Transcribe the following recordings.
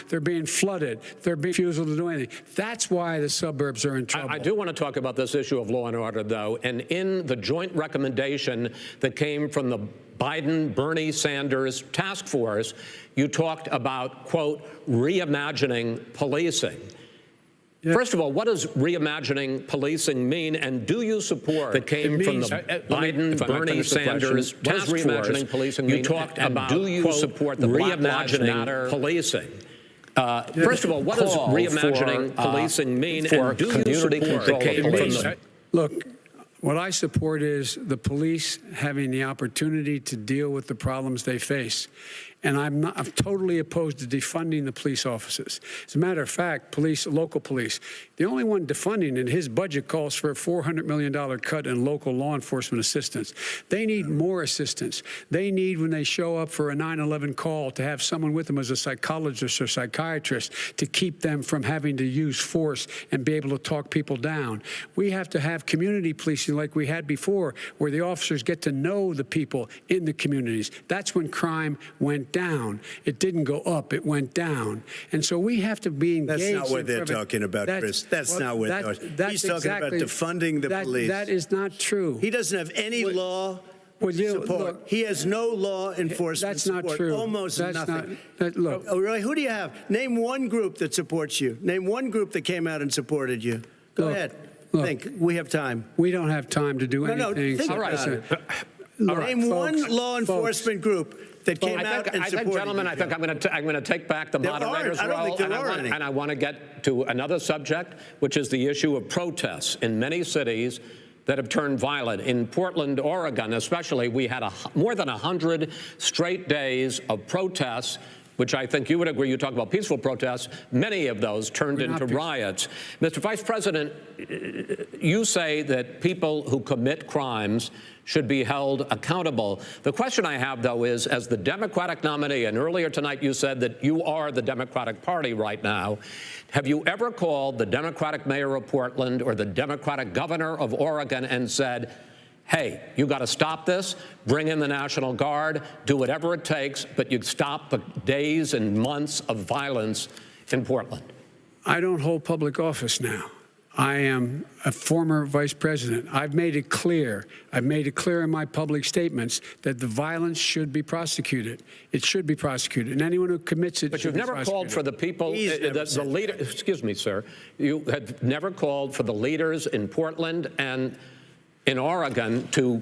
They're being flooded. They're being refusal to do anything. That's why the suburbs are in trouble. I do want to talk about this issue of law and order, though. And in the joint recommendation that came from the Biden-Bernie Sanders task force, you talked about, quote, reimagining policing. Yeah. First of all, what does reimagining policing mean, and do you support that came from the Biden-Bernie Sanders task force? Reimagining policing mean? You talked about, do you support the reimagining policing? First of all, what does reimagining policing mean, and do you support that came from the... Look, what I support is the police having the opportunity to deal with the problems they face. And I'm totally opposed to defunding the police offices. As a matter of fact, local police, the only one defunding in his budget calls for a $400 million cut in local law enforcement assistance. They need more assistance. They need, when they show up for a 9/11 call, to have someone with them as a psychologist or psychiatrist to keep them from having to use force and be able to talk people down. We have to have community policing like we had before, where the officers get to know the people in the communities. That's when crime went down. It didn't go up, it went down. And so we have to be engaged. That's not what they're talking about, Chris. That's not what he's talking about, defunding the police. That is not true. He doesn't have any law support. Look, he has no law enforcement support. That's not true. Almost nothing. Look. Oh, really? Who do you have? Name one group that supports you. Name one group that came out and supported you. Go ahead. Think. We have time. We don't have time to do anything. No, think about it. Name one law enforcement group that came out and supported you. Gentlemen, I think I'm going to take back the moderator's role, and I want to get to another subject, which is the issue of protests in many cities that have turned violent. In Portland, Oregon, especially, we had more than 100 straight days of protests, which I think you would agree. You talk about peaceful protests. Many of those turned into riots. Mr. Vice President, you say that people who commit crimes should be held accountable. The question I have, though, is, as the Democratic nominee, and earlier tonight you said that you are the Democratic Party right now, have you ever called the Democratic mayor of Portland or the Democratic governor of Oregon and said, hey, you got to stop this, bring in the National Guard, do whatever it takes, but you stop the days and months of violence in Portland? I don't hold public office now. I am a former vice president. I've made it clear. I've made it clear in my public statements that the violence should be prosecuted. It should be prosecuted, and anyone who commits it should be prosecuted. But you've never called for the people, the leader. Excuse me, sir. You have never called for the leaders in Portland and in Oregon to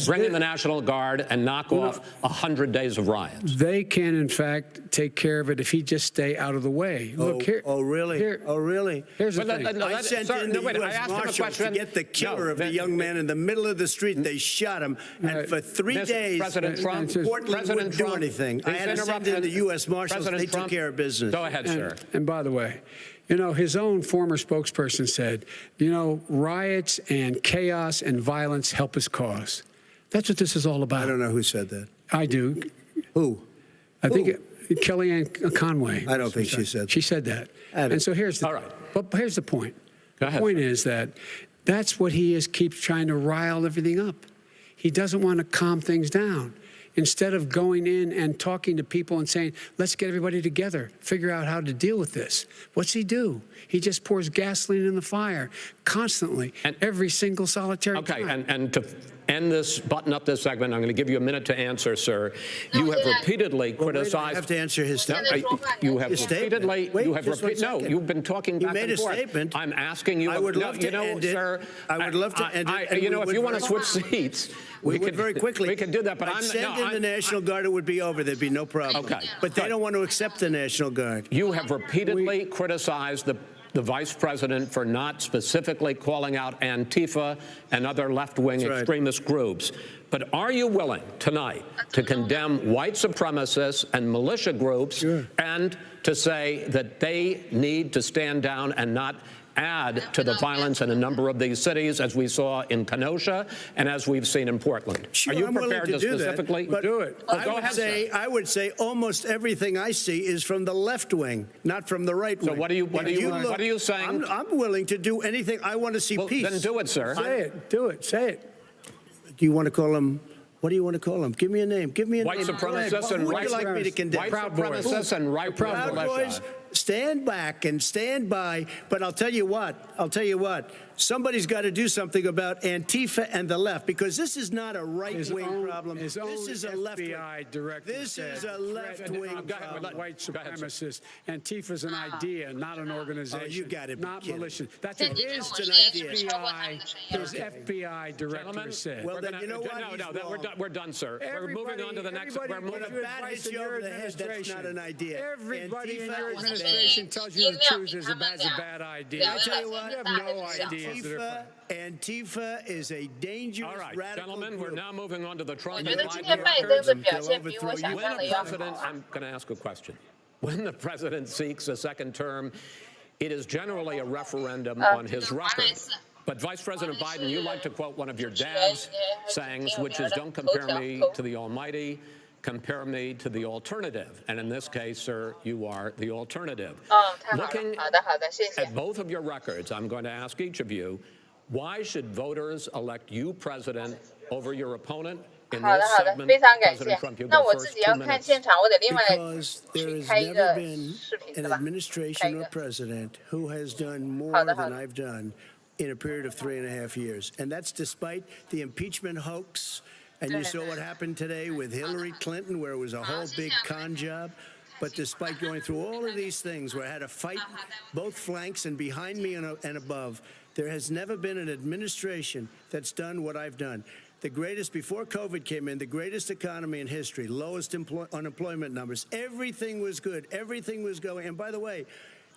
bring in the National Guard and knock off 100 days of riots. They can, in fact, take care of it if he just stay out of the way. Look here. Oh, really? Oh, really? Here's the thing. I sent in the U.S. Marshals to get the killer of the young man in the middle of the street. They shot him, and for 3 days, President Trump, Portland wouldn't do anything. I had to send in the U.S. Marshals. They took care of business. Go ahead, sir. And by the way, you know, his own former spokesperson said, you know, riots and chaos and violence help his cause. That's what this is all about. I don't know who said that. I do. Who? I think Kellyanne Conway. I don't think she said that. She said that. And so here's the, but here's the point. Go ahead. The point is that that's what he is, keeps trying to rile everything up. He doesn't want to calm things down. Instead of going in and talking to people and saying, let's get everybody together, figure out how to deal with this. What's he do? He just pours gasoline in the fire constantly, and every single solitary time. And to end this, button up this segment, I'm going to give you a minute to answer, sir. You have repeatedly criticized. I have to answer his statement. You have repeatedly. You've been talking back and forth. You made a statement. I'm asking you. I would love to end it. Sir, I would love to end it. You know, if you want to switch seats, we could very quickly. We could do that, but I'd send in the National Guard, it would be over. There'd be no problem. Okay. But they don't want to accept the National Guard. You have repeatedly criticized the vice president for not specifically calling out Antifa and other left-wing extremist groups. But are you willing tonight to condemn white supremacists and militia groups and to say that they need to stand down and not add to the violence in a number of these cities, as we saw in Kenosha and as we've seen in Portland? Sure, are you I'm prepared to do specifically do it? Go ahead, I would say almost everything I see is from the left wing, not from the right wing. So what are you saying? I'm willing to do anything. I want to see peace. Then do it, sir. Say it. Do it. Say it. Do you want to call them What do you want to call them? Give me a name. Give me a White name. supremacists and Who would white you like me to condemn? White supremacists and right Proud Boys, stand back and stand by. But I'll tell you what. Somebody's got to do something about Antifa and the left, because this is not a right-wing problem. This is a left-wing. This is a left-wing problem. White supremacists. Antifa's an idea, not an organization. Oh, you got it. Not militia. That's what his FBI director said. Well, then you know what? No, we're done, sir. We're moving on to the next. We're When moving. a bat hits you over the head, that's not an idea. Everybody in Antifa your is bad. administration tells you the truth is a bad idea. I tell you what, You have no idea. Antifa is a dangerous All right, radical gentlemen, we're group. now moving on to the Trump 我觉 and 得今 Biden 天拜登 records. 的表现比我想 When 象的 the 要好。 president, I'm going to ask a question. When the president seeks a second term, it is generally a referendum on his record. But Vice President Biden, you like to quote one of your dad's sayings, which is, don't compare me to the almighty, compare me to the alternative. And in this case, sir, you are the alternative. 太好了， Looking 好的，谢谢。 at both of your records, I'm going to ask each of you, why should voters elect you president over your opponent in 好 this 的，好的， segment? 非常感谢 President Trump, you。那 go 我自 first, 己要 2看 minutes. 现场，我得另外 Because there 去 has 开一 never 个 been 视频， an 是吧？ administration or president who has done more 好的，好 than 的。 I've done in a period of 3.5 years. And that's despite the impeachment hoax. And you saw what happened today with Hillary Clinton, where it was a whole big con job. But despite going through all of these things, where I had to fight both flanks and behind me and above, there has never been an administration that's done what I've done. The greatest, before COVID came in, the greatest economy in history, lowest unemployment numbers. Everything was good. Everything was going. And by the way,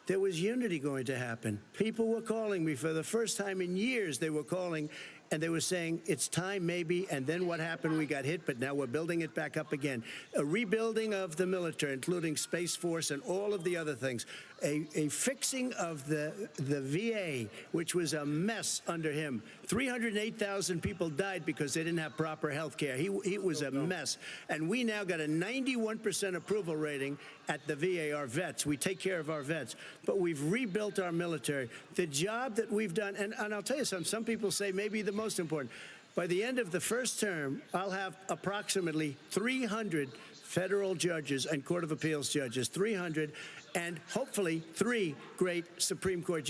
there was unity going to happen. People were calling me for the first time in years. They were calling and they were saying, it's time maybe. And then what happened? We got hit, but now we're building it back up again. A rebuilding of the military, including Space Force and all of the other things. A fixing of the VA, which was a mess under him. 308,000 people died because they didn't have proper health care. He was a mess. And we now got a 91% approval rating at the VA, our vets. We take care of our vets. But we've rebuilt our military. The job that we've done, and I'll tell you something, some people say maybe the most important. By the end of the first term, I'll have approximately 300 federal judges and Court of Appeals judges, 300, and hopefully 3 great Supreme Court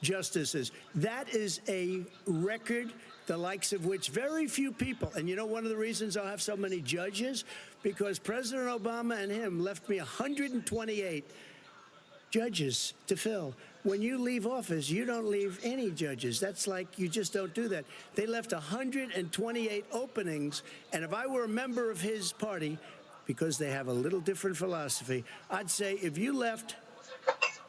justices. That is a record, the likes of which very few people, and you know one of the reasons I'll have so many judges? Because President Obama and him left me 128 judges to fill. When you leave office, you don't leave any judges. That's like you just don't do that. They left 128 openings, and if I were a member of his party, because they have a little different philosophy, I'd say if you left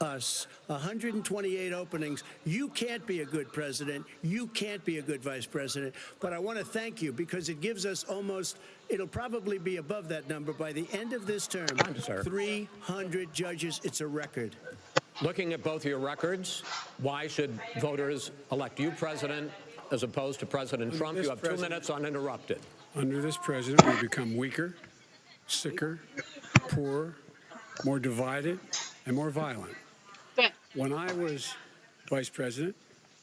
us 128 openings, you can't be a good president, you can't be a good vice president. But I want to thank you because it gives us almost, it'll probably be above that number by the end of this term. 300 judges, it's a record. Looking at both your records, why should voters elect you president as opposed to President Trump? You have 2 minutes uninterrupted. Under this president, we become weaker, sicker, poorer, more divided, and more violent. When I was vice president,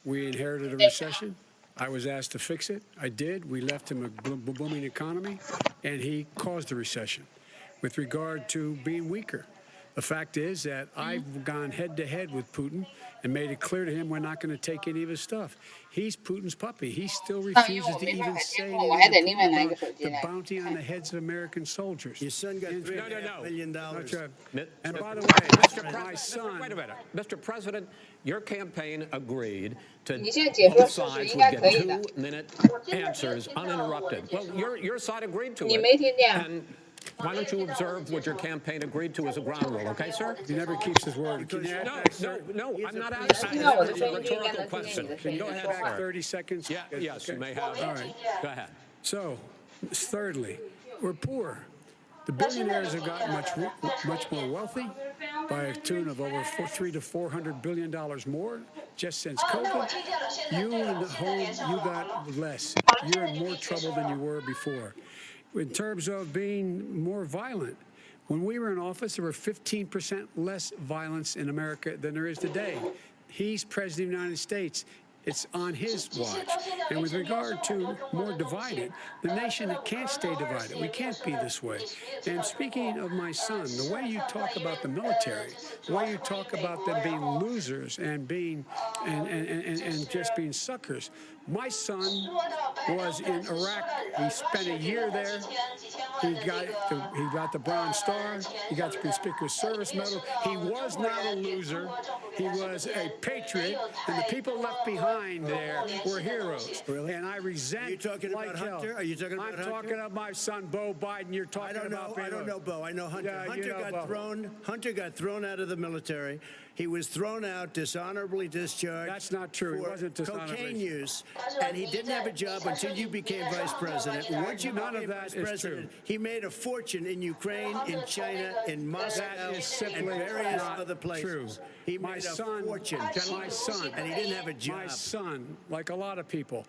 we inherited a recession. I was asked to fix it. I did. We left him a booming economy, and he caused the recession. With regard to being weaker, the fact is that I've gone head-to-head with Putin and made it clear to him we're not going to take any of his stuff. He's Putin's puppy. He still refuses to even say anything about the bounty on the heads of American soldiers. Your son got $3.5 million. And by the way, my son... Wait a minute. Mr. President, your campaign agreed to 你现在解说 both 事实 sides 应 would 该 get 可以的。 2-minute answers uninterrupted. Well, your side agreed to 你 it. 没听见。 And why don't you observe what your campaign agreed to as a ground rule, okay, sir? He never keeps his word. Can you add back, No, I'm not asking. No, It's a rhetorical question. Can you Go add ahead, back sir. 30 seconds? Yeah, yes, you may have. All right. Go ahead. So, thirdly, we're poor. The billionaires have gotten much more wealthy by a tune of over $300 to $400 billion more just since COVID. You and the home, you got less. You're in more trouble than you were before. In terms of being more violent, when we were in office, there were 15% less violence in America than there is today. He's president of the United States. It's on his watch. And with regard to more divided, the nation, it can't stay divided. We can't be this way. And speaking of my son, the way you talk about the military, the way you talk about them being losers and being and just being suckers. My son was in Iraq. He spent a year there. He got the Bronze Star. He got the Conspicuous Service Medal. He was not a loser. He was a patriot, and the people left behind there were heroes. Really? And I resent. Are you talking like about hell. Hunter? Are you talking about Hunter? I'm talking about my son, Beau Biden. You're talking about. I don't know Beau. I know Hunter. Yeah, Hunter you know got Beau. Hunter got thrown out of the military. He was thrown out, dishonorably discharged. That's not true. He For wasn't dishonorably. cocaine use, and he didn't have a job until you became vice president. Once you None of became that vice is president, true. he made a fortune in Ukraine, in China, in Moscow, That is simply and various not other places. true. He My made son, a fortune. my son, and he didn't have a job. My son, like a lot of people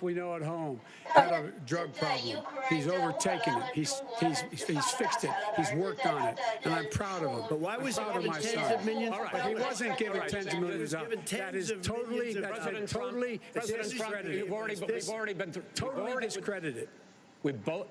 we know at home, had a drug problem. He's overtaken it. He's fixed it. He's worked on it, and I'm proud of him. But why was he I'm proud of given my tens son. of millions All right. of But he dollars? wasn't given All right. tens of He millions was of dollars. given That tens is of totally, millions of that's dollars. totally President Trump, discredited. we've already been through. Totally discredited.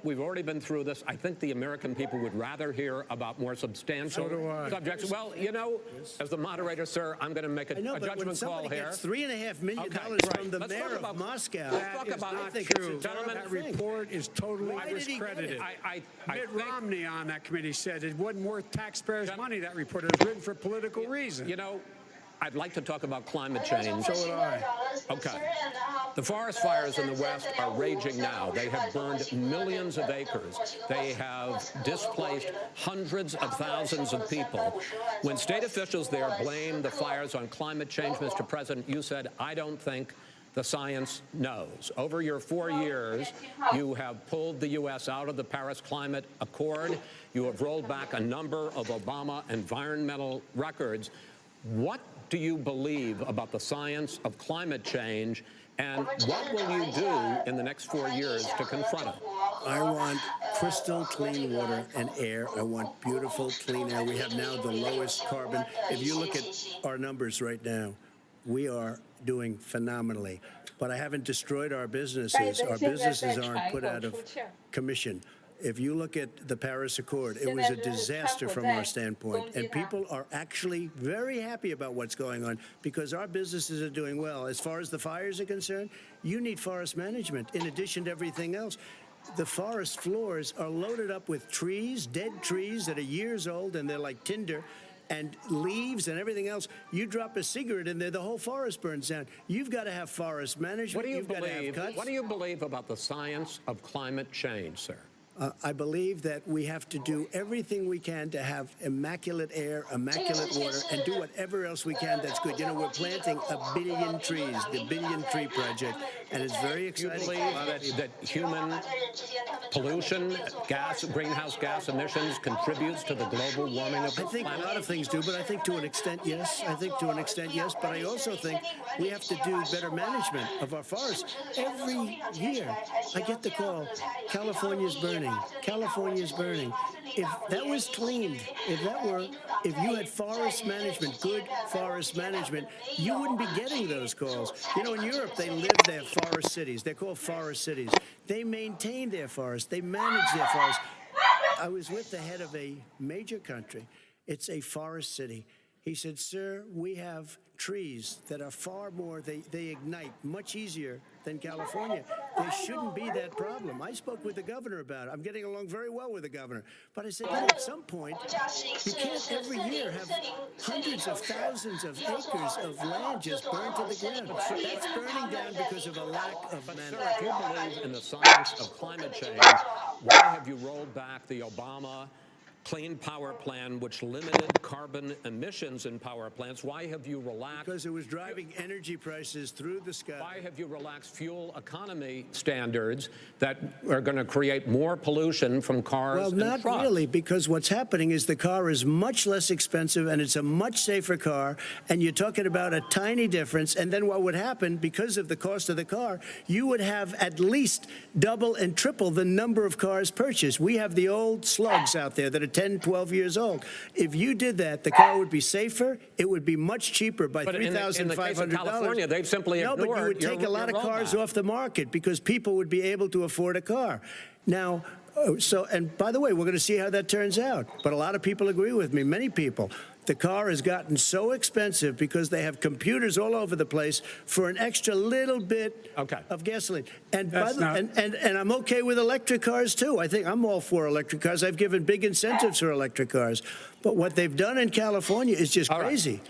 We've already been through this. I think the American people would rather hear about more substantial So do I. subjects. Well, you know, as the moderator, sir, I'm going to make a I know, but when judgment call somebody here. gets $3.5 million Okay, from the Let's talk mayor about of Moscow, That is about- not I think it's true. a terrible That thing. report is totally Why did he get it? discredited. I Mitt think- Romney on that committee said it wasn't worth taxpayers' money, that report. It was written for political reasons. You know, I'd like to talk about climate change. So would I. Okay. The forest fires in the West are raging now. They have burned millions of acres. They have displaced hundreds of thousands of people. When state officials there blame the fires on climate change, Mr. President, you said, I don't think the science knows. Over your 4 years, you have pulled the U.S. out of the Paris Climate Accord. You have rolled back a number of Obama environmental records. What do you believe about the science of climate change, and what will you do in the next 4 years to confront it? I want crystal clean water and air. I want beautiful, clean air. We have now the lowest carbon. If you look at our numbers right now, we are doing phenomenally. But I haven't destroyed our businesses. Our businesses aren't put out of commission. If you look at the Paris Accord, it was a disaster from our standpoint. And people are actually very happy about what's going on because our businesses are doing well. As far as the fires are concerned, you need forest management in addition to everything else. The forest floors are loaded up with trees, dead trees that are years old, and they're like tinder, and leaves and everything else. You drop a cigarette in there, the whole forest burns down. You've got to have forest management. What do you You've got to have believe? cuts. What do you believe about the science of climate change, sir? I believe that we have to do everything we can to have immaculate air, immaculate water, and do whatever else we can that's good. You know, we're planting 1 billion trees, the Billion Tree Project, and it's very Do you exciting. believe that human pollution, greenhouse gas emissions contributes to the global warming of the I think planet? a lot of things do, but I think to an extent, yes. I think to an extent, yes. But I also think we have to do better management of our forests. Every year, I get the call, California's burning. California's burning. If that was cleaned, if you had forest management, good forest management, you wouldn't be getting those calls. You know, in Europe, they live their forest cities. They're called forest cities. They maintain their forests. They manage their forests. I was with the head of a major country. It's a forest city. He said, sir, we have trees that are far more, they ignite much easier than California. There shouldn't be that problem. I spoke with the governor about it. I'm getting along very well with the governor. But I said, but at some point, you can't every year have hundreds of thousands of acres of land just burned to the ground. That's burning down because of a lack of But, sir, management. if you believe in the science of climate change, why have you rolled back the Obama Clean Power Plan, which limited carbon emissions in power plants? Why have you relaxed? Because it was driving energy prices through the sky. Why have you relaxed fuel economy standards that are going to create more pollution from cars Well, and not trucks? really, because what's happening is the car is much less expensive and it's a much safer car, and you're talking about a tiny difference. And then what would happen, because of the cost of the car, you would have at least double and triple the number of cars purchased. We have the old slugs out there that are 10, 12 years old. If you did that, the car would be safer. It would be much cheaper by But in the case of $3,500. California, they've simply No, ignored but you would take a lot of cars off the market because people would be able to afford a car. Now, and by the way, we're going to see how that turns out. But a lot of people agree with me, many people. The car has gotten so expensive because they have computers all over the place for an extra little bit of gasoline. And, and I'm okay with electric cars, too. I think I'm all for electric cars. I've given big incentives for electric cars. But what they've done in California is just crazy.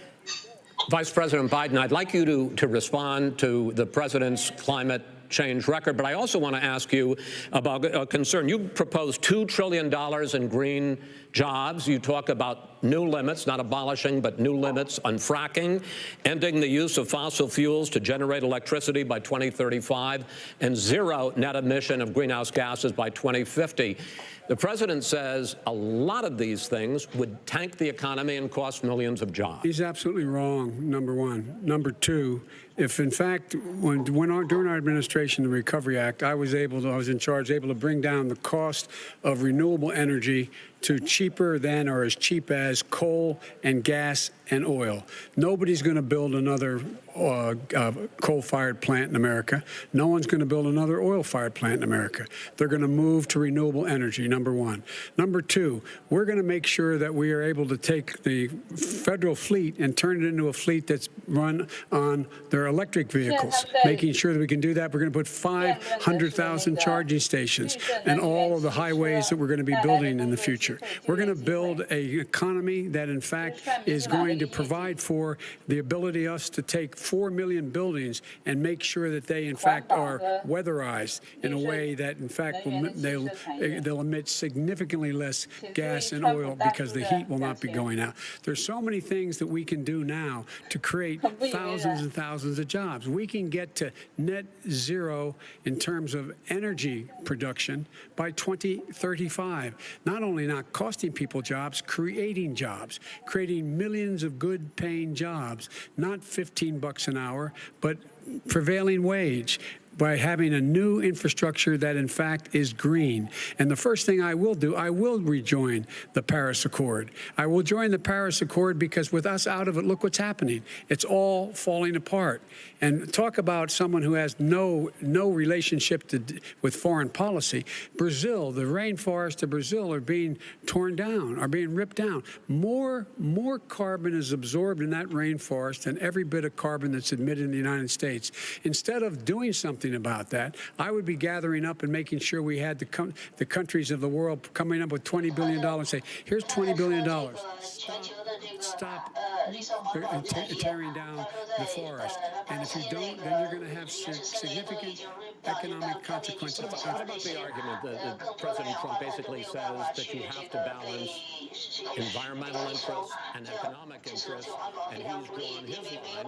Vice President Biden, I'd like you to respond to the president's climate change record, but I also want to ask you about a concern. You proposed $2 trillion in green jobs. You talk about new limits, not abolishing, but new limits on fracking, ending the use of fossil fuels to generate electricity by 2035, and zero net emission of greenhouse gases by 2050. The president says a lot of these things would tank the economy and cost millions of jobs. He's absolutely wrong, number one. Number two, if in fact, during our administration, the Recovery Act, I was in charge, able to bring down the cost of renewable energy to cheaper than or as cheap as coal and gas and oil. Nobody's going to build another coal-fired plant in America. No one's going to build another oil-fired plant in America. They're going to move to renewable energy, number one. Number two, we're going to make sure that we are able to take the federal fleet and turn it into a fleet that's run on their electric vehicles. Making sure that we can do that, we're going to put 500,000 charging stations in all of the highways that we're going to be building in the future. We're going to build an economy that, in fact, is going to provide for the ability us to take 4 million buildings and make sure that they, in fact, are weatherized in a way that, in fact, they'll emit significantly less gas and oil because the heat will not be going out. There's so many things that we can do now to create thousands and thousands of jobs. We can get to net zero in terms of energy production by 2035. Not only not costing people jobs, creating millions of good-paying jobs, not $15 an hour, but prevailing wage, by having a new infrastructure that, in fact, is green. And the first thing I will do, I will rejoin the Paris Accord. I will join the Paris Accord because with us out of it, look what's happening. It's all falling apart. And talk about someone who has no relationship with foreign policy. Brazil, the rainforests of Brazil are being torn down, are being ripped down. More carbon is absorbed in that rainforest than every bit of carbon that's emitted in the United States. Instead of doing something about that, I would be gathering up and making sure we had the countries of the world coming up with $20 billion and say, here's $20 billion. Stop tearing down the forest. And if you don't, then you're going to have significant economic consequences. What about the argument that President Trump basically says that you have to balance environmental interests and economic interests, and he's drawn his line?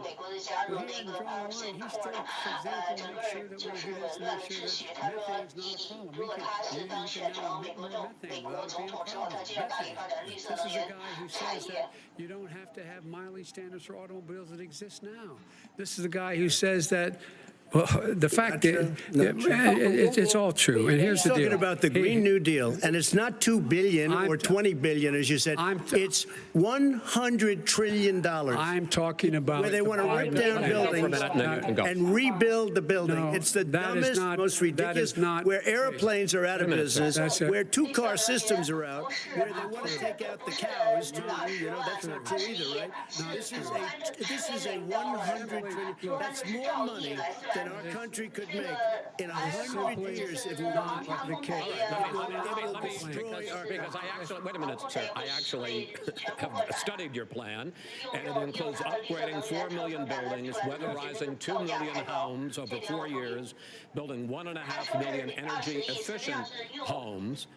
Well, he hadn't drawn a line. He's still, for example, make sure that we do this and make sure that methane's not a problem. We can now emit more methane without it being a problem. Methane. This is a guy who says that you don't have to have mileage standards for automobiles that exist now. This is a guy who says that. Well, the fact is, it's all true. And here's the deal. Talking about the Green New Deal, and it's not $2 billion or $20 billion, as you said. It's $100 trillion. I'm talking about where they want to rip down buildings and rebuild the building. No, it's the dumbest, most ridiculous. Where airplanes are out of business, where two-car systems are out, where they want to take out the cows. Too. You know, that's not true either, right? This is a $100 trillion. That's more money than our country could make in 100 years if we want the case. Because I actually, wait a minute, sir. I actually have studied your plan, and it includes upgrading 4 million buildings, weatherizing 2 million homes over 4 years, building 1.5 million energy-efficient homes.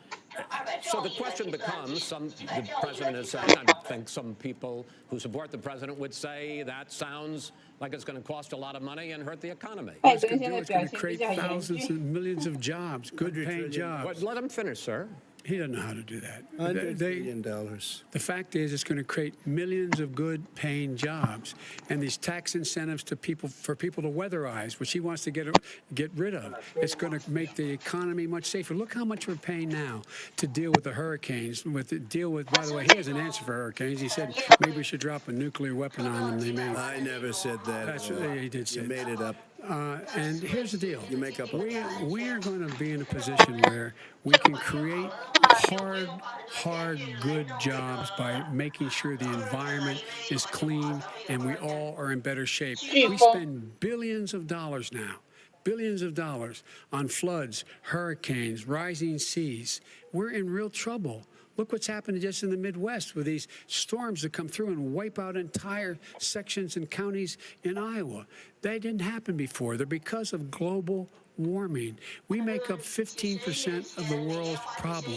So the question becomes, the president is saying, I think some people who support the president would say that sounds like it's going to cost a lot of money and hurt the economy. What it's going to do is going to create thousands and millions of jobs, good-paying jobs. Let him finish, sir. He doesn't know how to do that. $100 They- billion. The fact is, it's going to create millions of good-paying jobs, and these tax incentives to people for people to weatherize, which he wants to get rid of. It's going to make the economy much safer. Look how much we're paying now to deal with the hurricanes. By the way, he has an answer for hurricanes. He said maybe we should drop a nuclear weapon on them. They may. I never said that. That's he did say. You made it up. And here's the deal. You make up a- We are going to be in a position where we can create hard, good jobs by making sure the environment is clean and we all are in better shape. We spend billions of dollars now. Billions of dollars on floods, hurricanes, rising seas. We're in real trouble. Look what's happening just in the Midwest with these storms that come through and wipe out entire sections and counties in Iowa. They didn't happen before. They're because of global warming. We make up 15% of the world's problem.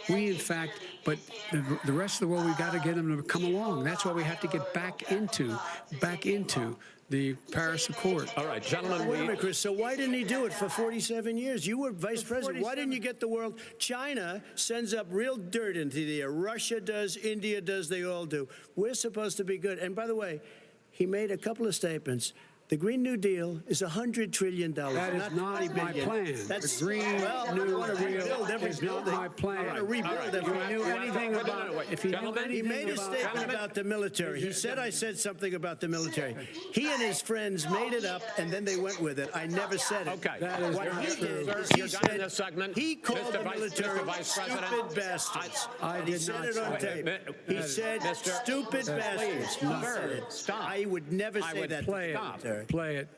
We, in fact, but the rest of the world, we've got to get them to come along. That's why we have to get back into the Paris Accord. All right, gentlemen, Wait a minute, Chris. So why didn't he do it for 47 years? You were vice president. Why didn't you get the world? China sends up real dirt into the air. Russia does. India does. They all do. We're supposed to be good. And by the way, he made a couple of statements. The Green New Deal is $100 trillion. That is not $20 my billion. plan. That's the Green New I want to Deal rebuild every is not building. my plan. I want to rebuild If every he knew anything about, if he knew Gentlemen, He anything made a about, statement about the military. He said I said something about the military. He and his friends made it up, and then they went with it. I never said it. Okay. That is What not he true. did Sir, is he you're done in said this segment. he called Mr. the Vice- military Mr. Vice President, stupid bastards. I And he did said not it on say tape. that. He said Mr. stupid bastards. He Sir, said it. stop. I would never I say would that. play to the it. military. Play it.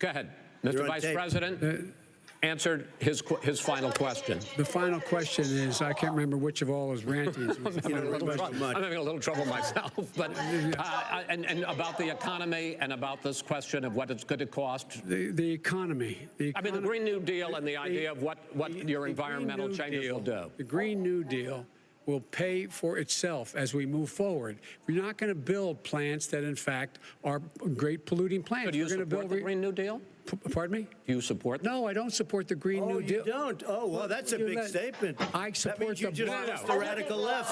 Go ahead. You're Mr. on Vice tape. President answered his final question. The final question is, I can't remember which of all his rantings. You don't remember much. I'm having a little trouble myself, but and about the economy and about this question of what it's going to cost. The economy. I mean, the Green New Deal and the idea of what your The environmental Green New changes Deal- will do. The Green New Deal will pay for itself as we move forward. We're not going to build plants that, in fact, are great polluting plants. So do you We're going to support build the Green New Deal? Pardon me? Do you support No, I don't support the Green Oh, New you Deal. don't? Oh, well, that's a You big let- statement. I That support means you the just Biden- lost the radical left.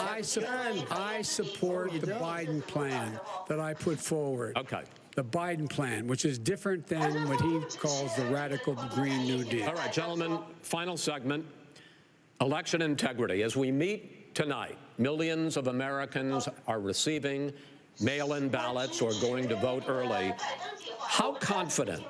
I support you the don't. Biden plan that I put forward. Okay. The Biden plan, which is different than what he calls the radical Green New Deal. All right, gentlemen, final segment. Election integrity. As we meet tonight, millions of Americans are receiving mail-in ballots or going to vote early. How confident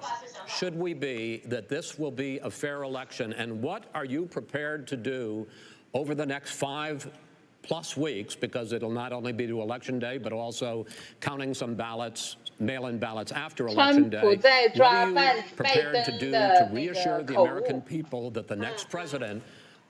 should we be that this will be a fair election? And what are you prepared to do over the next 5+ weeks, because it'll not only be to Election Day, but also counting some ballots, mail-in ballots after Election Day. 川普在抓 What are 拜 you prepared to 登 do 的 to 那 reassure 个 the 口 American 误。 people that the next president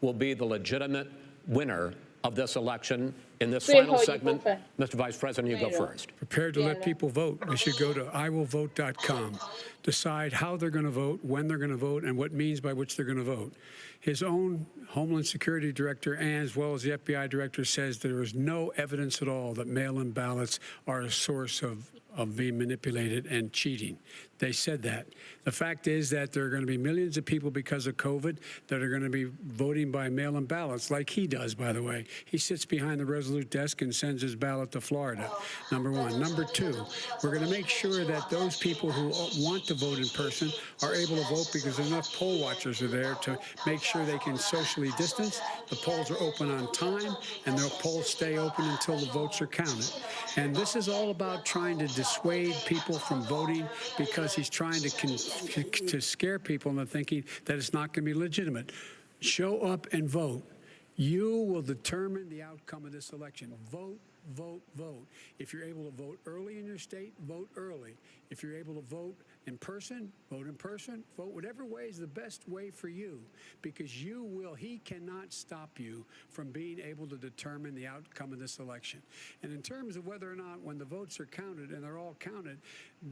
will be the legitimate winner of this election? In this 最 final 后一部 segment, 分 Mr. Vice President, you go 内容 first. Prepared to let Yeah. people vote. They should go to iwillvote.com, decide how they're going to vote, when they're going to vote, and what means by which they're going to vote. His own Homeland Security director, and as well as the FBI director, says there is no evidence at all that mail-in ballots are a source of being manipulated and cheating. They said that. The fact is that there are going to be millions of people because of COVID that are going to be voting by mail-in ballots, like he does, by the way. He sits behind the Resolute desk and sends his ballot to Florida, number one. Number two, we're going to make sure that those people who want to vote in person are able to vote because enough poll watchers are there to make sure they can socially distance. The polls are open on time, and the polls stay open until the votes are counted. And this is all about trying to dissuade people from voting because he's trying to scare people into thinking that it's not going to be legitimate. Show up and vote. You will determine the outcome of this election. Vote, vote, vote. If you're able to vote early in your state, vote early. If you're able to vote in person, vote in person. Vote whatever way is the best way for you, because he cannot stop you from being able to determine the outcome of this election. And in terms of whether or not when the votes are counted, and they're all counted,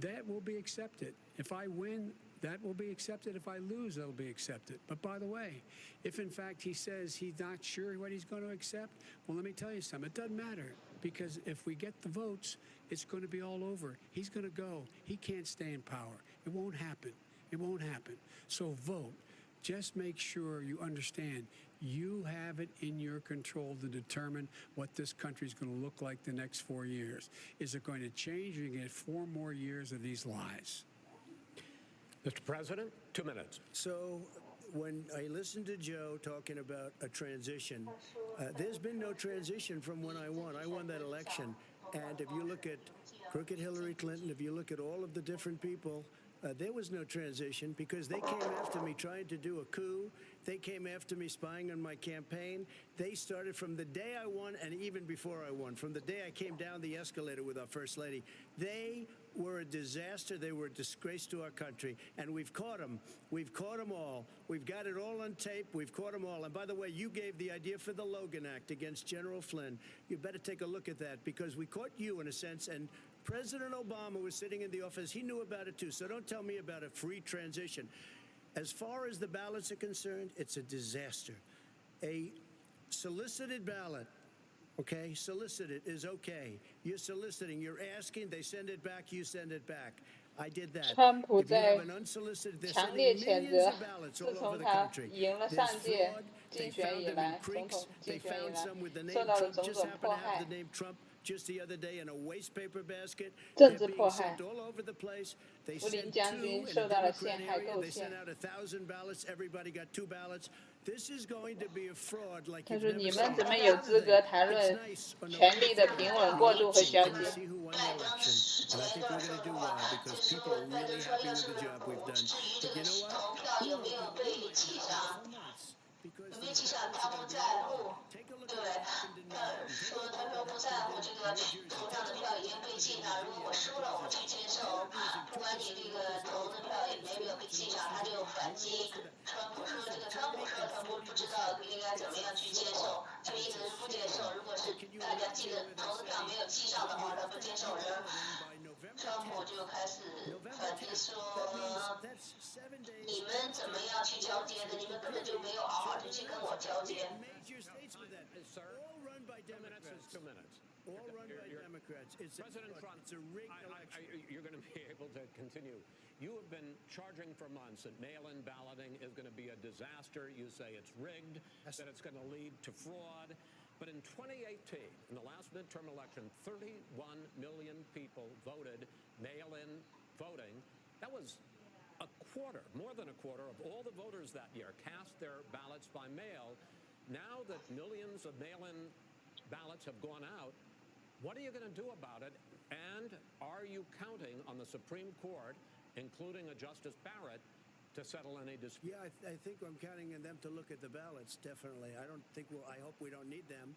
that will be accepted. If I win, that will be accepted. If I lose, that will be accepted. But by the way, if in fact he says he's not sure what he's going to accept, well, let me tell you something. It doesn't matter, because if we get the votes, it's going to be all over. He's going to go. He can't stay in power. It won't happen. It won't happen. So vote. Just make sure you understand You have it in your control to determine what this country is going to look like the next 4 years. Is it going to change? You're going to get 4 more years of these lies. Mr. President, 2 minutes. So when I listened to Joe talking about a transition, there's been no transition from when I won. I won that election. And if you look at crooked Hillary Clinton, if you look at all of the different people, there was no transition because they came after me trying to do a coup. They came after me spying on my campaign. They started from the day I won and even before I won, from the day I came down the escalator with our First Lady. They were a disaster. They were a disgrace to our country. And we've caught them. We've caught them all. We've got it all on tape. We've caught them all. And by the way, you gave the idea for the Logan Act against General Flynn. You better take a look at that because we caught you in a sense. And President Obama was sitting in the office. He knew about it too. So don't tell me about a free transition. As far as the ballots are concerned, it's a disaster. A solicited ballot, okay, solicited is okay. You're soliciting, you're asking, they send it back, you send it back. I did that. 川普 If you 在 have an unsolicited, they're 强 sending 烈谴 millions 责 of ballots 自 all 从 over the 他 country. 赢了 There's 上届 fraud. 竞 They 选 found 以 them in 来，总 creeks. 统 They 竞选以 found 来 some with the name 受到了 Trump. 种 Just 种 happened 迫 to have 害 the。name Trump just the other day in a waste paper basket. 政 They're 治 being 迫害 sent all over the place. They 福林 sent 将 two 军 in 受 a 到了 Democrat 陷害 area. 构 They 陷 sent。out 1,000 ballots. Everybody got 2 ballots. This is going to be a fraud like 他 you've 说：“ never 你 seen. 们怎么有资格谈 It's 论 nice on 权力的 November 平 4th. 稳过渡和 You 消 can 解？ see who won the election, and I think we're going to do well because people are really happy with the job we've done. But you know what? We might have 4 months because these ballots are going to be all over. Take a look at what happened in Manhattan. Take a look at what happened in New Jersey. Take a look at what happened in Virginia. They're losing 2% of the votes. That's 7 days. 你们怎么样去交接的？你们根本就没有好好的去跟我交接。 Major states with that. Sir, All run by 2 minutes is Democrats. 2 minutes. All run by Democrats. It's President a, Trump, it's a rigged election. you're going to be able to continue. You have been charging for months that mail-in balloting is going to be a disaster. You say it's rigged, that it's going to lead to fraud. But in 2018, in the last midterm election, 31 million people voted mail-in voting. That was a quarter, more than a quarter of all the voters that year cast their ballots by mail. Now that millions of mail-in ballots have gone out, what are you going to do about it? And are you counting on the Supreme Court, including a Justice Barrett, to settle any dispute? Yeah, I think I'm counting on them to look at the ballots, definitely. I hope we don't need them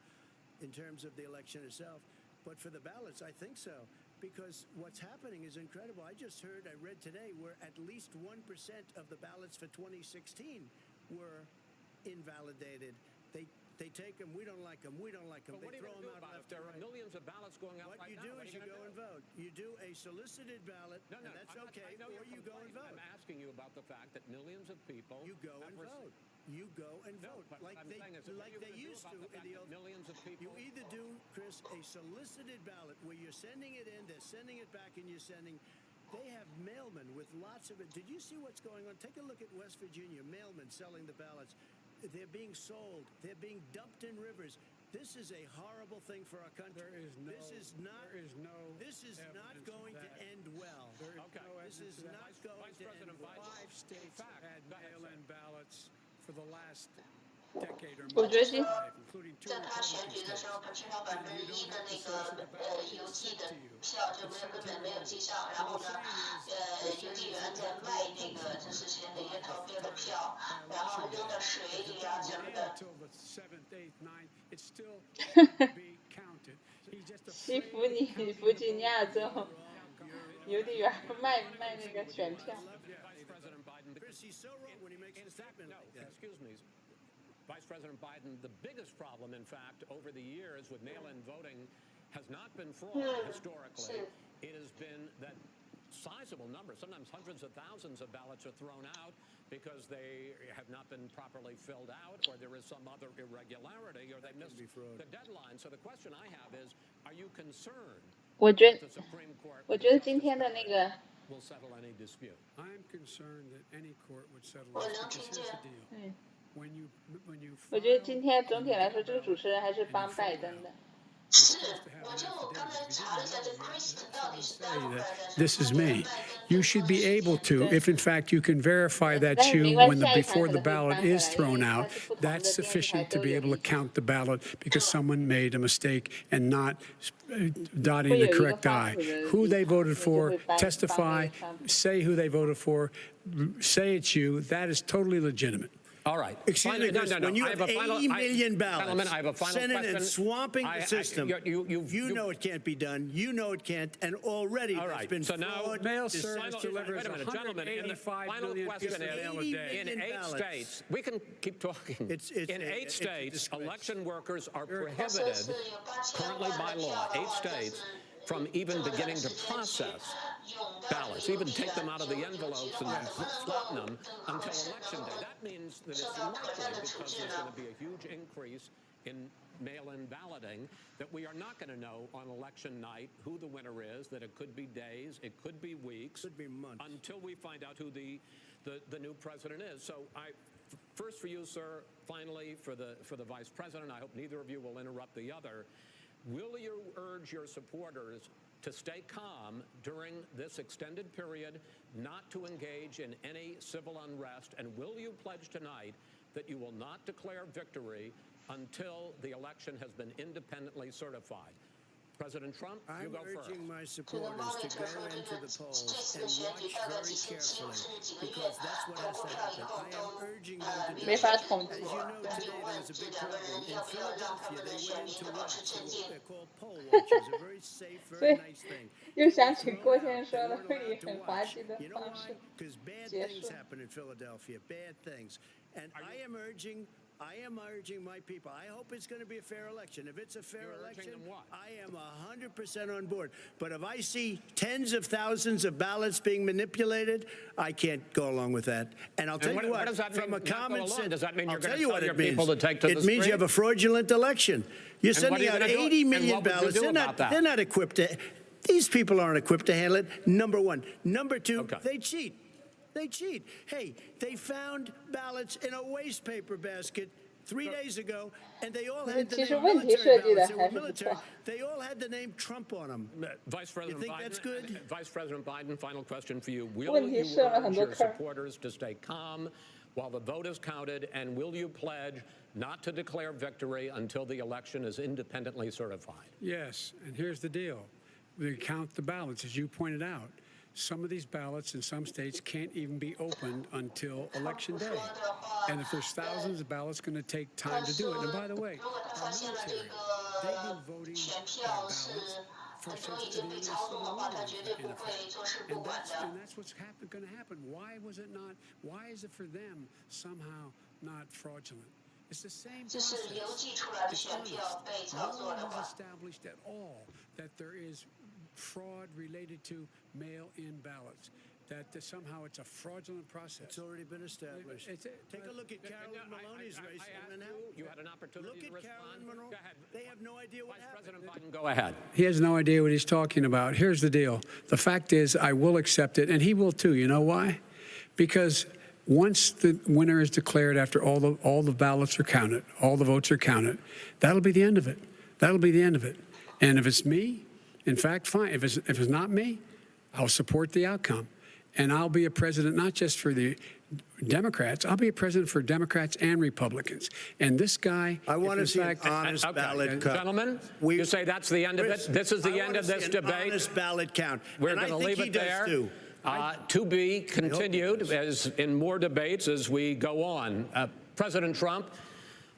in terms of the election itself. But for the ballots, I think so. Because what's happening is incredible. I read today, where at least 1% of the ballots for 2016 were invalidated. They take them, we don't like them, we don't like them. But what They are you throw going to do them out about it? left There and are right. millions of ballots going out What right you now. do What are is you gonna go do? and vote. You do a solicited ballot, No, and that's I'm not- okay, I know or you're you go and complaining. vote. I'm asking you about the fact that millions of people You go and vote. You go and No, vote. but Like I'm they, saying is, what are like you they gonna do used about to the in fact the that old. millions of people? You either do, Chris, a solicited ballot where you're sending it in, they're sending it back, and you're sending. They have mailmen with lots of it. Did you see what's going on? Take a look at West Virginia. Mailmen selling the ballots. They're being sold. They're being dumped in rivers. This is a horrible thing for our country. This is not evidence going of to that. end well. Okay. This is not going Vice to President end well. Biden. 5 states fact, had go ahead, mail-in sir. ballots for the last decade or 我 more, 觉得今 including 2在他选 Republican 举的时 states. 候，至少1%的那个邮寄的 you. 票就根本没有寄上，然后呢，邮递员在卖那个就是些那些投票的票，然后扔到水里啊什么的。 Until the 7th, 8th, 9th, it still shouldn't be counted. He's just 西 afraid 弗尼弗吉尼亚州邮递员卖那个选票。 Vice President Biden. Chris, he's so wrong when he makes a In fact, statement no, like that. excuse me. Vice President Biden, the biggest problem, in fact, over the years with mail-in voting has not been fraud historically. It has been that sizable numbers, sometimes hundreds of thousands of ballots are thrown out because they have not been properly filled out or there is some other irregularity or they missed the deadline. So the question I have is, are you concerned 我觉 that the Supreme Court 我觉得今天的那个 will settle any dispute? I'm concerned that any court would settle Well, this don't because you here's do? the deal. when you 我觉得今天总体来说，这个主持人还是帮拜登的。是，我就刚才查了一下，这 Kristen 到底是待会儿 this is me. You should be able to, if in fact you can verify that's you when before the ballot is thrown out, that's sufficient to be able to count the ballot because someone made a mistake and not dotting the correct I. Who they voted for, testify, say who they voted for, say it's you. That is totally legitimate. All right. Excuse me, Chris, when you I have a final- 80 million Gentlemen, ballots I have a final sent in question. and swamping the system, you know it can't be done. You know it can't. And already All there's right, been so now fraud. Mail deception. service delivers Wait a minute, gentlemen. In the 185 final million question pieces of mail a is, day. in 8 ballots. states, we can keep talking. It's in 8 a states, disgrace. election workers are 这 prohibited 是有8000 currently by 万的 law, 票 8 的话，就 states, 是 from even 这段 beginning to 时间去 process 用的 ballots, 邮 even 递 take them 啊 out of the 就有 envelopes 机 and 会 flatten them 更 until 可是 election 能 day. 够 That means that it's 受到可 likely, 战的处 because 置 there's 呢 going to be a huge increase in mail-in balloting, that we are not going to know on election night who the winner is, that it could be days, it could be weeks, Could be months. until we find out who the new president is. So first for you, sir, finally for the vice president, I hope neither of you will interrupt the other. Will you urge your supporters to stay calm during this extended period, not to engage in any civil unrest, and will you pledge tonight that you will not declare victory until the election has been independently certified? President Trump, you I'm go first. urging my 这个 supporters 贸易 to 者 go 说，这 into 个 the 这 polls 次 and 的选举 watch 大概 very 前 carefully 几个月 because that's what 包 has 括 to 票以 happen. 后 I 都 am urging them to do 没 it. 法统 As 计 you。know, 就 today 问 there was a 这 big 两个 problem 人 in 要不要让他 Philadelphia. 们的 They 选 went 民 into 能保 what? 持沉静？ They're called poll watchers, a very safe, 所 very 以 nice thing. 又想起郭先生说 They 的 weren't 以 allowed to 很滑 watch. 稽的 You know 方 why? 式 Because bad 结 things 束。 happen in Philadelphia, bad things. And I am urging my people. I hope it's going to be a fair election. If it's a fair You're urging election, them what? I am 100% on board. But if I see tens of thousands of ballots being manipulated, I can't go along with that. And I'll tell what- you what what, does that from mean, a not go common along? sense, Does that mean I'll you're gonna tell you tell what your it means. people to take to It the means you have a fraudulent election. You're And what are sending you out gonna do? 80 And million what would you ballots. do They're about not. that? They're not equipped to. These people aren't equipped to handle it. Number one. Number two, Okay. they cheat. They cheat. Hey, they found ballots in a waste paper basket 3 days ago, and they all had the 其实 name 问题 military 设计的 ballots. They 还 were 是不 military. 错。 They all had the name Trump on them. Vice President think Biden, that's good? Vice President Biden, final question for you. Will 问题 you 设了很 urge 多 your 坑。 supporters to stay calm while the vote is counted, and will you pledge not to declare victory until the election is independently certified? Yes, and here's the deal. We count the ballots, as you pointed out. Some of these ballots in some states can't even be opened until Election Day. And if there's thousands of ballots, it's going to take time to do it. And by the way, 如果他 our 发现了这 military, 个 they've been voting 选 by 票是 ballots 很 for 多已 since 经 the 被 end 操纵的 of 话， the 他绝对 war, in 不会 effect. 坐视不 And 管 that's, 的 and。that's what's going to happen. Why was it not? Why is it for them somehow not fraudulent? It's the same 这是 process. 邮寄出来的 It's 选票 honest. 被操 No 作 one 的 has 话， established at all that there is fraud related to mail-in ballots. That somehow it's a fraudulent process. It's already been established. Take a look at Carolyn Maloney's race in Manhattan. You had an opportunity Look to at respond. Carolyn Monroe. Go ahead. They have no idea what Vice happened. President Biden, go ahead. He has no idea what he's talking about. Here's the deal. The fact is, I will accept it, and he will too. You know why? Because once the winner is declared, after all the ballots are counted, all the votes are counted, that'll be the end of it. That'll be the end of it. And if it's me, in fact, fine. If it's not me, I'll support the outcome. And I'll be a president not just for the Democrats. I'll be a president for Democrats and Republicans. And this guy, I want to if see in an fact, honest Okay, ballot count. gentlemen, We- you say that's the end of Chris, it. This is the I end wanna of see this an debate. honest ballot count. We're And I going to think leave he it does there. too. To be continued as in more debates as we go on. President Trump,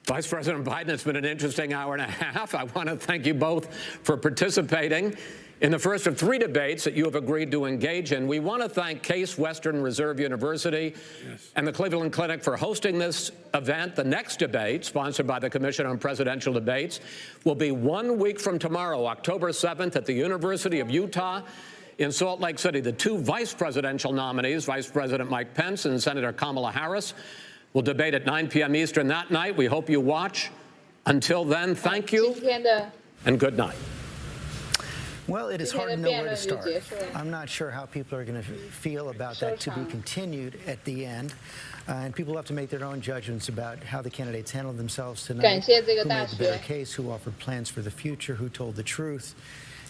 Vice President Biden, it's been an interesting hour and a half. I want to thank you both for participating in the first of 3 debates that you have agreed to engage in. We want to thank Case Western Reserve University and the Cleveland Clinic for hosting this event. The next debate, sponsored by the Commission on Presidential Debates, will be 1 week from tomorrow, October 7th, at the University of Utah in Salt Lake City. The 2 vice presidential nominees, Vice President Mike Pence and Senator Kamala Harris, will debate at 9 p.m. Eastern that night. We hope you watch. Until then, thank you 今天的 and good night. Well, it is 今 hard 天 to 的 know 辩 where to 论就 start. 结束了。 I'm not sure how people are going to feel about that to be continued at the end. And people have to make their own judgments about how the candidates handled themselves 感 tonight, 谢这个 who 大 made the better 学。 case, who offered plans for the future, who told the truth,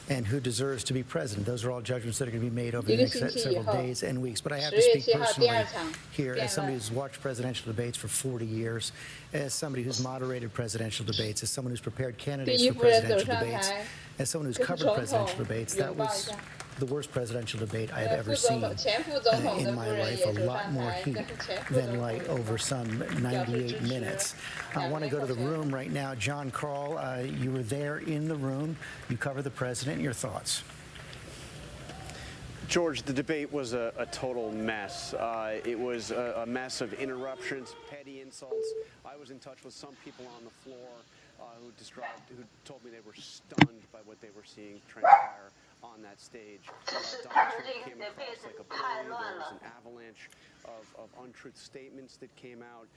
and who deserves to be president. Those are all judgments that are going to be made over the 一个 next 星期以 several 后 days and weeks. But I have 10 to 月 speak 7号第 personally 二场 here 辩 as somebody 论。 who's watched presidential debates for 40 years, as somebody who's moderated presidential debates, as someone who's prepared 第 candidates 一 for 夫人走 presidential 上 debates, 台， as someone who's 跟 covered 总统 presidential debates, 拥 that 抱一 was 下。 the worst presidential debate I have 副 ever 总 seen 统、前副总统 in 的夫 my 人 life. 也 A 走 lot 上 more 台， heat 跟前副 than 总 light 统 over some 表示支 98 持。 minutes. I 两 want to 位 go to 候 the 选人。 room right now. John Carl, you were there in the room. You cover the president. Your thoughts? George, the debate was a total mess. It was a mess of interruptions, petty insults. I was in touch with some people on the floor who told me they were stunned by what they were seeing transpire on that stage. Donald Trump came across like a bully. There was an avalanche of untruth statements that came out.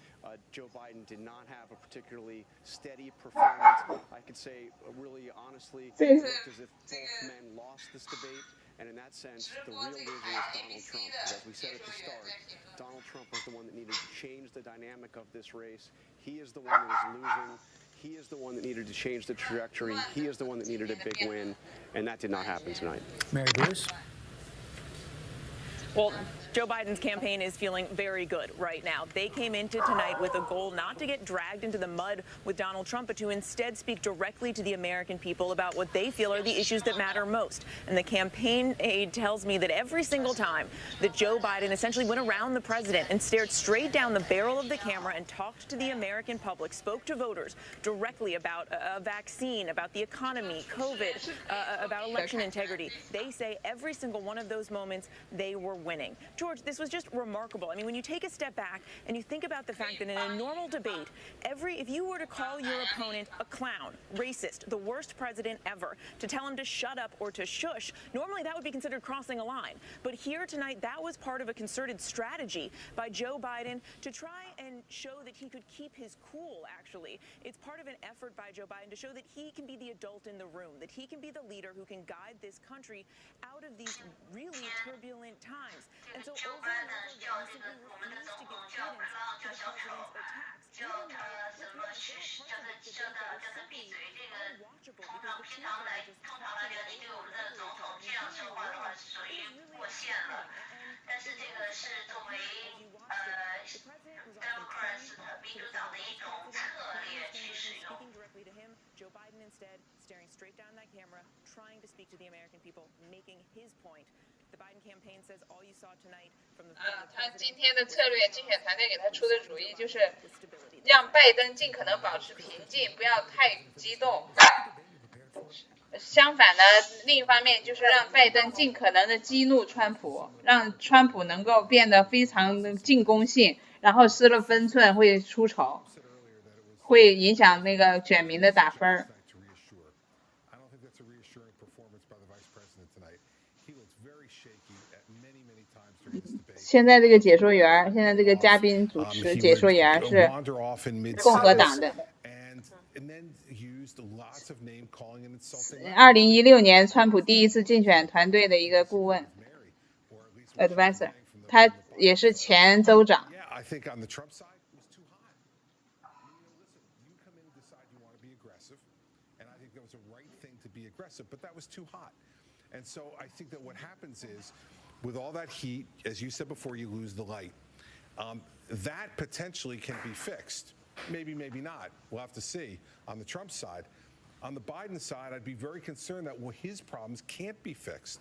Joe Biden did not have a particularly steady performance. I could say, really honestly, it looked as if both men lost this debate. And in that sense, the real loser was Donald Trump. As we said at the start, Donald Trump was the one that needed to change the dynamic of this race. He is the one that is losing. He is the one that needed to change the trajectory. He is the one that needed a big win. And that did not happen tonight. Mary Bruce? Well, Joe Biden's campaign is feeling very good right now. They came into tonight with a goal not to get dragged into the mud with Donald Trump, but to instead speak directly to the American people about what they feel are the issues that matter most. And the campaign aide tells me that every single time that Joe Biden essentially went around the president and stared straight down the barrel of the camera and talked to the American public, spoke to voters directly about a vaccine, about the economy, COVID, about election integrity, they say every single one of those moments they were winning. George, this was just remarkable. I mean, when you take a step back and you think about the fact that in a normal debate, if you were to call your opponent a clown, racist, the worst president ever, to tell him to shut up or to shush, normally that would be considered crossing a line. But here tonight, that was part of a concerted strategy by Joe Biden to try and show that he could keep his cool, actually. It's part of an effort by Joe Biden to show that he can be the adult in the room, that he can be the leader who can guide this country out of these really turbulent times. And so over and over again, he simply refused to give credence to the president's attacks. Even though with the president, the debate that was simply unwatchable because the two of them were just talking over and over again. It is really upsetting. And as you watched it, the president was on the speaking directly to him. Joe Biden instead staring straight down that camera, trying to speak to the American people, making his point. The Biden campaign says all you saw tonight from the 他今天的策略，竞选团队给他出的主意就是让拜登尽可能保持平静，不要太激动。相反的，另一方面就是让拜登尽可能的激怒川普，让川普能够变得非常的进攻性，然后失了分寸会出丑，会影响那个选民的打分。现在这个解说员，现在这个嘉宾主持解说员是共和党的。2016年，川普第一次竞选团队的一个顾问 ，advisor， 他也是前州长。And so I think that what happens is, with all that heat, as you said before, you lose the light. That potentially can be fixed. Maybe, maybe not. We'll have to see on the Trump side. On the Biden side, I'd be very concerned that his problems can't be fixed.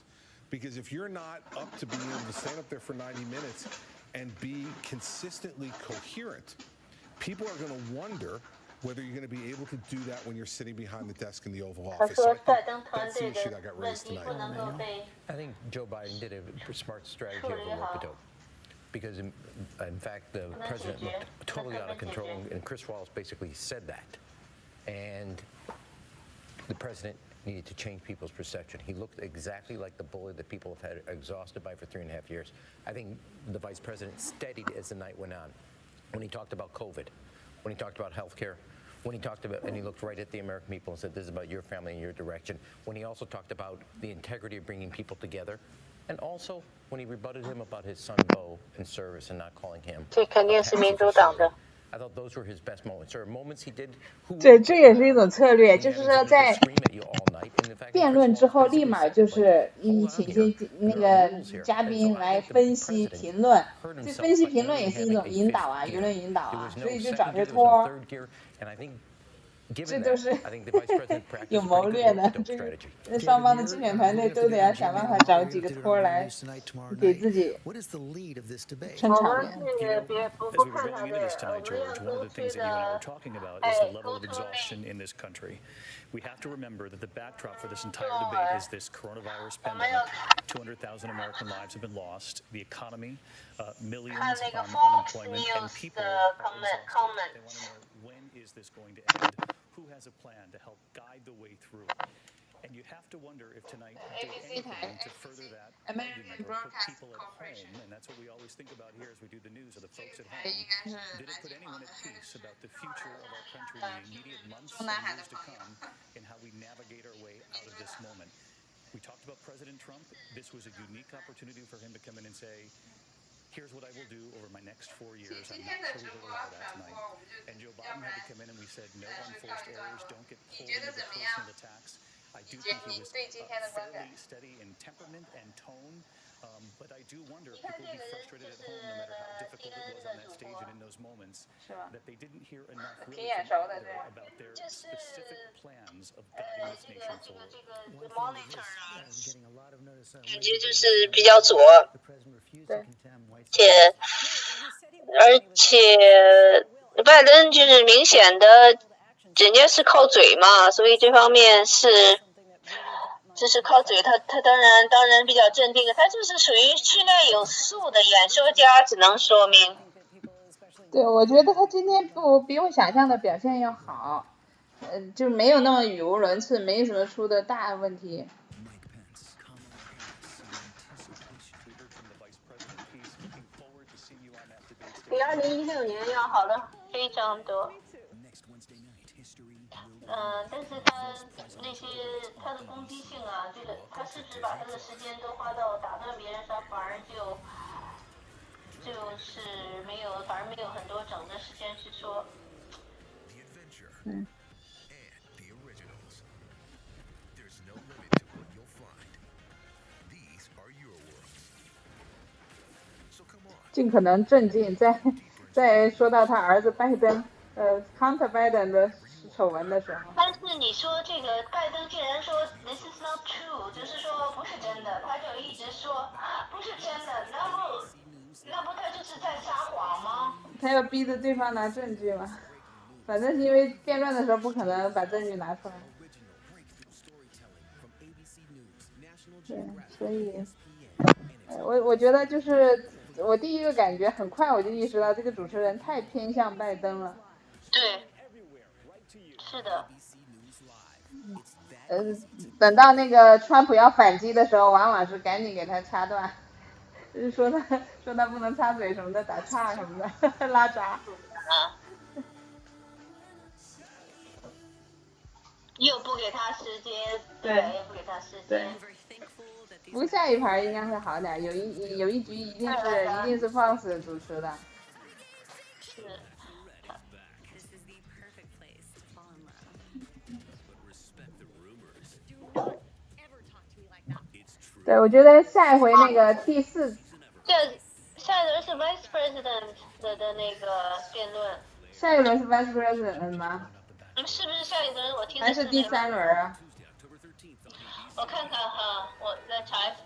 Because if you're not up to being able to stand up there for 90 minutes and be consistently coherent, people are going to wonder whether you're going to be able to do that when you're sitting behind the desk in the Oval Office. So I think that's the issue that got raised tonight. I think Joe Biden did a smart strategy over rope-a-dope. Because, in fact, the president looked totally out of control, and Chris Wallace basically said that. And the president needed to change people's perception. He looked exactly like the bully that people have had exhausted by for 3.5 years. I think the vice president steadied as the night went on. When he talked about COVID, when he talked about health care, when he talked about, and he looked right at the American people and said, this is about your family and your direction, when he also talked about the integrity of bringing people together, and also when he rebutted him about his son Beau in service and not calling him. 这肯定是民主党的。 I thought those were his best moments. There are moments he did. 对，这也是一种策略，就是说在辩论之后，立马就是请一些那个嘉宾来分析评论，这分析评论也是一种引导啊，舆论引导啊，所以就找些托儿。这都是有谋略的，这双方的竞选团队都得要想办法找几个托儿来给自己撑场面。As we were going into this tonight, George, one of the things that you and I were talking about is the level of exhaustion in this country. We have to remember that the backdrop for this entire debate is this coronavirus pandemic. 200,000 American lives have been lost. The economy, millions on unemployment, and people are exhausted. They want to know, when is this going to end? Who has a plan to help guide the way through? And you have to wonder if tonight did anything to further that argument or put people at home, and that's what we always think about here as we do the news, are the folks at home. Did it put anyone at peace about the future of our country in the immediate months and years to come, and how we navigate our way out of this moment? We talked about President Trump. This was a unique opportunity for him to come in and say, here's what I will do over my next 4 years. I'm not sure we heard a lot of that tonight. And Joe Biden had to come in and we said, no unforced errors, don't get pulled into the personal attacks. I do think he was fairly steady in temperament and tone, but I do wonder if people will be frustrated at home, no matter how difficult it was on that stage and in those moments, that they didn't hear enough really about their specific plans of guiding this nation forward. 感觉就是比较左，而且拜登就是明显的。人家是靠嘴嘛，所以这方面就是靠嘴，他当然比较镇定的，他就是属于训练有素的演说家，只能说明。对，我觉得他今天比我想象的表现要好，就没有那么语无伦次，没什么出的大问题。比2016年要好的非常多。但是他的攻击性啊，这个他是不是把他的时间都花到打断别人上，反而就是反而没有很多整的时间去说。尽可能镇静，再说到他儿子拜登，counter 拜登的。丑闻的时候，但是你说这个拜登竟然说 this is not true， 就是说不是真的，他就一直说不是真的，那不他就是在撒谎吗？他要逼着对方拿证据嘛，反正是因为辩论的时候不可能把证据拿出来。对，所以，我觉得就是我第一个感觉，很快我就意识到这个主持人太偏向拜登了。对。是的，等到那个川普要反击的时候，往往是赶紧给他掐断，就是说他不能插嘴什么的，打岔什么的，拉闸。又不给他时间，对，又不给他时间。不过下一盘应该会好点，有一局一定是 Fox 主持的。是。对，我觉得下一回那个第4，下一轮是 Vice President 的那个辩论。下一轮是 Vice President 吗？是不是下一轮？我听的还是第3轮啊？我看看哈，我再查一下。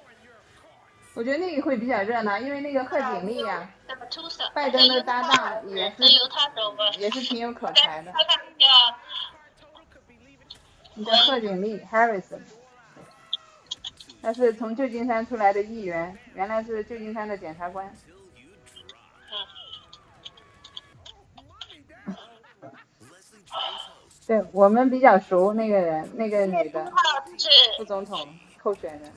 我觉得那个会比较热闹，因为那个贺锦丽呀，拜登的搭档也是挺有口才的。你的贺锦丽 Harrison。他是从旧金山出来的议员，原来是旧金山的检察官。对我们比较熟那个人，那个女的副总统候选人。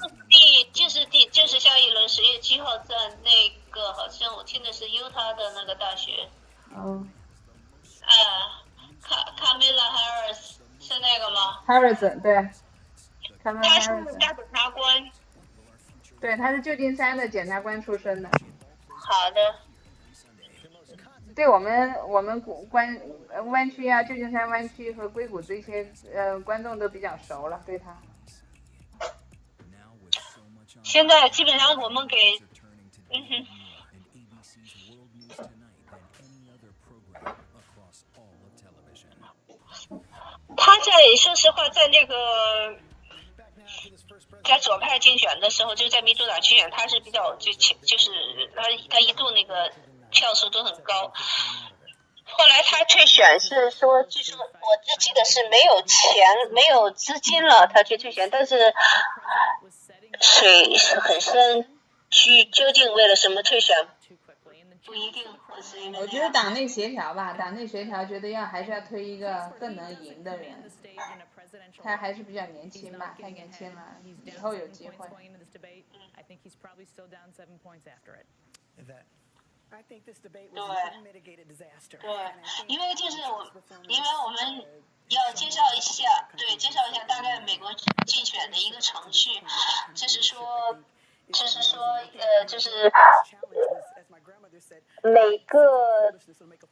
就是下一轮10月7号在那个好像我听的是犹他的那个大学。哦。Kamala Harrison 对。他是大检察官。对，他是旧金山的检察官出身的。好的。对我们湾区啊，旧金山湾区和硅谷这些观众都比较熟了，对他。现在基本上我们给，他说实话，在那个在左派竞选的时候，就是在民主党竞选，他是比较就是他一度那个票数都很高。后来他退选是说，据说我记得是没有钱、没有资金了，他去退选，但是水很深，究竟为了什么退选，不一定。我觉得党内协调吧，党内协调觉得还是要推一个更能赢的人。他还是比较年轻吧，太年轻了，以后有机会。对，因为我们要介绍一下大概美国竞选的一个程序，就是每个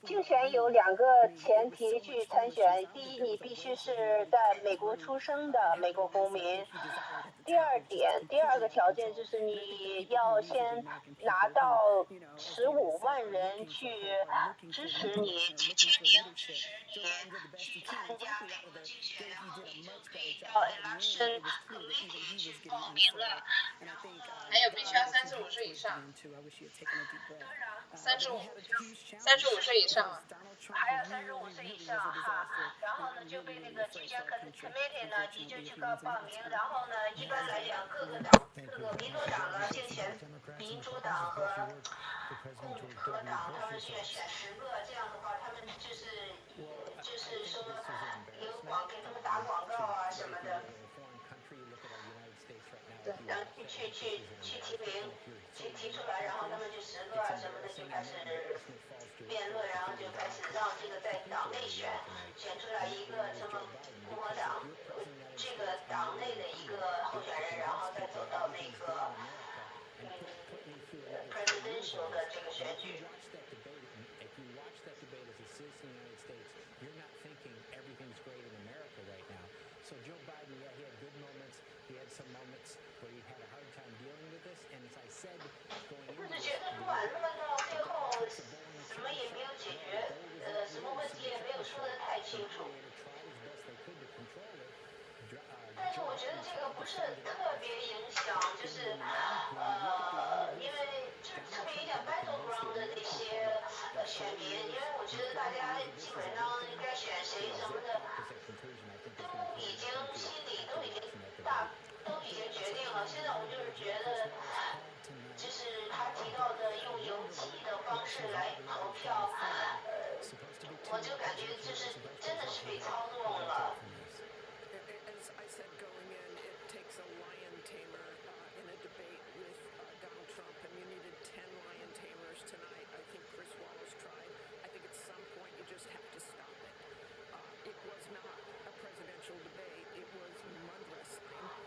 竞选有2个前提去参选。第一，你必须是在美国出生的美国公民；第二个条件就是你要先拿到15万人去支持你，去签名支持你去参加美国竞选，然后你就可以到 election committee 去报名了。然后还有必须要35岁以上。35岁以上啊。还有35岁以上哈，然后呢就被那个竞选 committee 呢，你就去报名，然后呢，一般来讲各个民主党啊竞选民主党和党他们选10个，这样的话他们就是说给他们打广告啊什么的。然后去提名，去提出来，然后他们就10个什么的就开始辩论，然后就开始让这个在党内选出来一个什么共和党这个党内的一个候选人，然后再走到那个presidential 的这个选举。So Joe Biden, yeah, he had good moments. He had some moments where he had a hard time dealing with this. And as I said, going into this, 觉得乱到最后什么也没有解决，什么问题也没有说得太清楚。但是我觉得这个不是特别影响，就是因为特别影响 battleground 的那些选民，因为我觉得大家基本上该选谁什么的。心里都已经决定了。现在我就是觉得，就是他提到的用邮寄的方式来投票，我就感觉就是真的是被操纵了。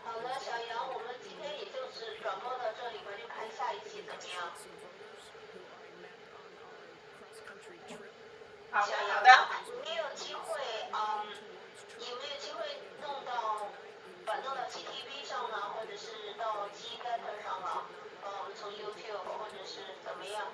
好了，小杨，我们今天也就是转播到这里吧，就看下一期怎么样。好的。没有机会，有没有机会弄到转到 GTV 上呢，或者是到 G-Letter 上啊？我们从 YouTube 或者是怎么样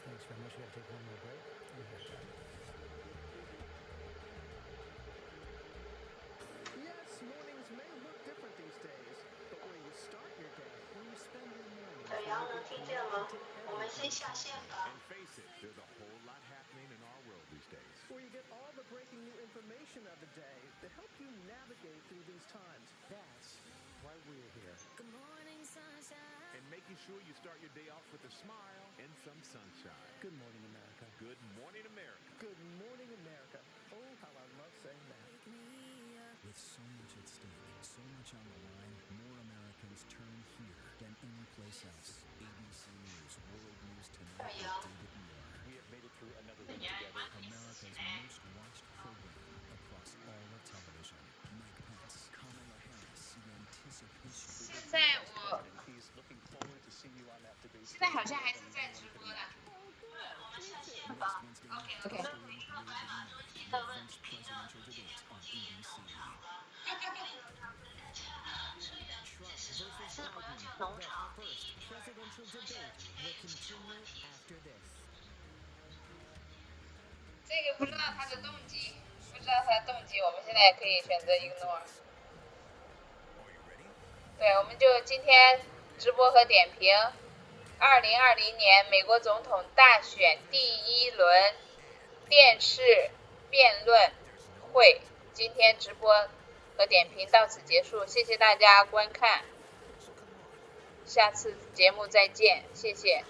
？Thanks very much. We got to take one more break. Yes, mornings may look different these days, but where you start your day, where you spend your morning. 小杨能听见吗？我们先下线吧。 And face it, there's a whole lot happening in our world these days. Where you get all the breaking new information of the day to help you navigate through these times. That's why we're here. Good morning, sunshine. And making sure you start your day off with a smile and some sunshine. Good morning, America. Good morning, America. Good morning, America. Oh, how I love saying that. With so much at stake, so much on the line, more Americans turn here than any place else. ABC News World News Tonight with David Moore. We have made it through another week together. America's most watched program across all of television. Mike Pence, Kamala Harris, the anticipation. 现在我 He's looking forward to seeing you on that debate. 现在好像还是在直播的。OK。农场。这个不知道他的动机，我们现在也可以选择 ignore。对，我们就今天直播和点评2020年美国总统大选第1轮电视辩论会，今天直播和点评到此结束，谢谢大家观看，下次节目再见，谢谢。